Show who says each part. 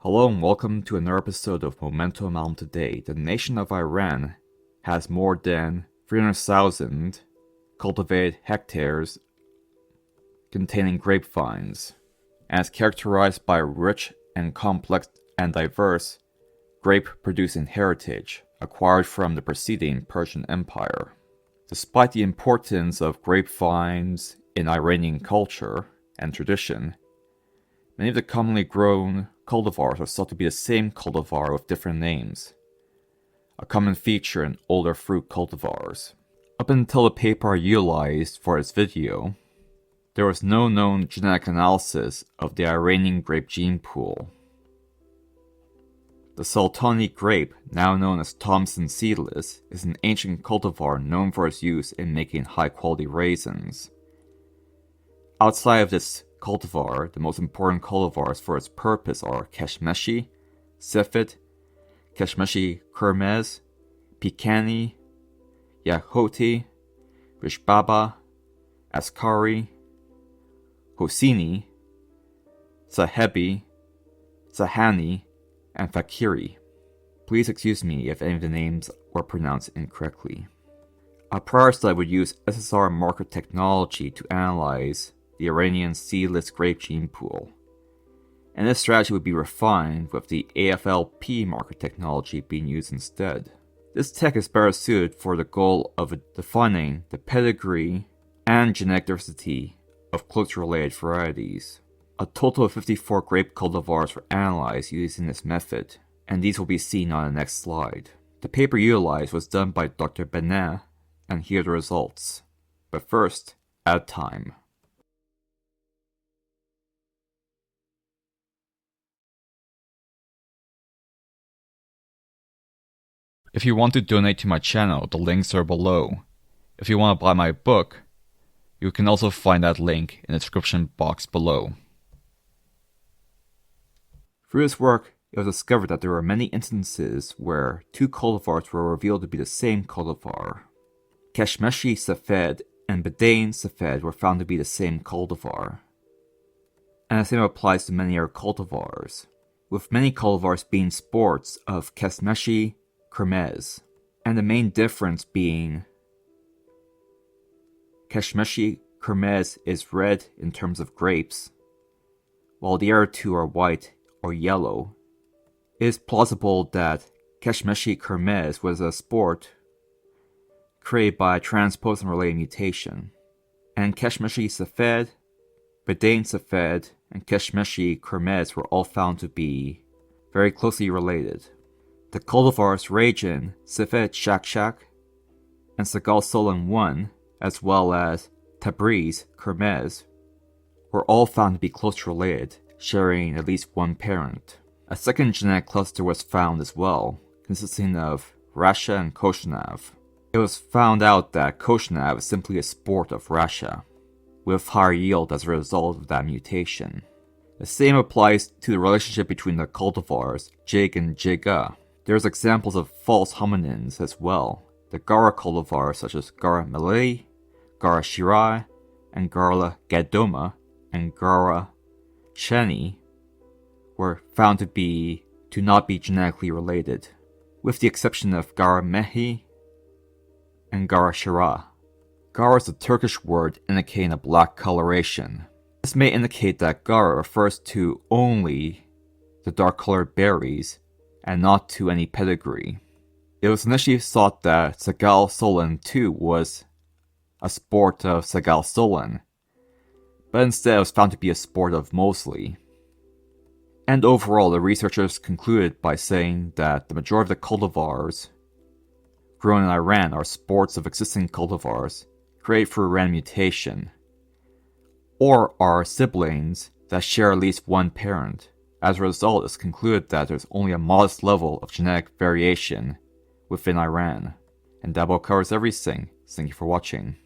Speaker 1: Hello and welcome to another episode of Momento Malum. Today, the nation of Iran has more than 300,000 cultivated hectares containing grapevines, and is characterized by a rich and complex and diverse grape-producing heritage acquired from the preceding Persian Empire. Despite the importance of grapevines in Iranian culture and tradition, many of the commonly grown cultivars are thought to be the same cultivar with different names, a common feature in older fruit cultivars. Up until the paper I utilized for this video, there was no known genetic analysis of the Iranian grape gene pool. The Sultani grape, now known as Thompson seedless, is an ancient cultivar known for its use in making high-quality raisins. Outside of this cultivar, the most important cultivars for its purpose are Keshmeshi, Sefid, Keshmeshi Kermez, Pikani, Yahoti, Rishbaba, Askari, Hosini, Sahebi, Sahani, and Fakiri. Please excuse me if any of the names were pronounced incorrectly. A prior study would use SSR marker technology to analyze the Iranian seedless grape gene pool, and this strategy would be refined with the AFLP marker technology being used instead. This tech is better suited for the goal of defining the pedigree and genetic diversity of closely related varieties. A total of 54 grape cultivars were analyzed using this method, and these will be seen on the next slide. The paper utilized was done by Dr. Baneh, and here are the results. But first, ad time. If you want to donate to my channel, the links are below. If you want to buy my book, you can also find that link in the description box below. Through this work, it was discovered that there were many instances where two cultivars were revealed to be the same cultivar. Keshmeshi Sefed and Bedain Sefed were found to be the same cultivar. And the same applies to many other cultivars, with many cultivars being sports of Keshmeshi Kermez, and the main difference being Keshmeshi Kermez is red in terms of grapes, while the other two are white or yellow. It is plausible that Keshmeshi Kermez was a sport created by a transposon-related mutation, and Keshmeshi Sefed, Bedain Sefed, and Keshmeshi Kermez were all found to be very closely related. The cultivars Rajin, Sefed Shakshak, and Sagal Solan 1, as well as Tabriz Kermez, were all found to be closely related, sharing at least one parent. A second genetic cluster was found as well, consisting of Rasha and Koshnav. It was found out that Koshnav is simply a sport of Rasha, with higher yield as a result of that mutation. The same applies to the relationship between the cultivars Jig and Jiga. There's examples of false hominins as well. The Gara cultivars such as Gara Malay, Gara Shirai, and Gara Gadoma, and Gara Sheni were found to not be genetically related, with the exception of Gara Mehi and Gara Shira. Gara is a Turkish word indicating a black coloration. This may indicate that Gara refers to only the dark-colored berries and not to any pedigree. It was initially thought that Sagal Solan 2 was a sport of Sagal Solan, but instead it was found to be a sport of Mosley. And overall, the researchers concluded by saying that the majority of the cultivars grown in Iran are sports of existing cultivars created through random mutation, or are siblings that share at least one parent. As a result, it's concluded that there's only a modest level of genetic variation within Iran. And that about covers everything. Thank you for watching.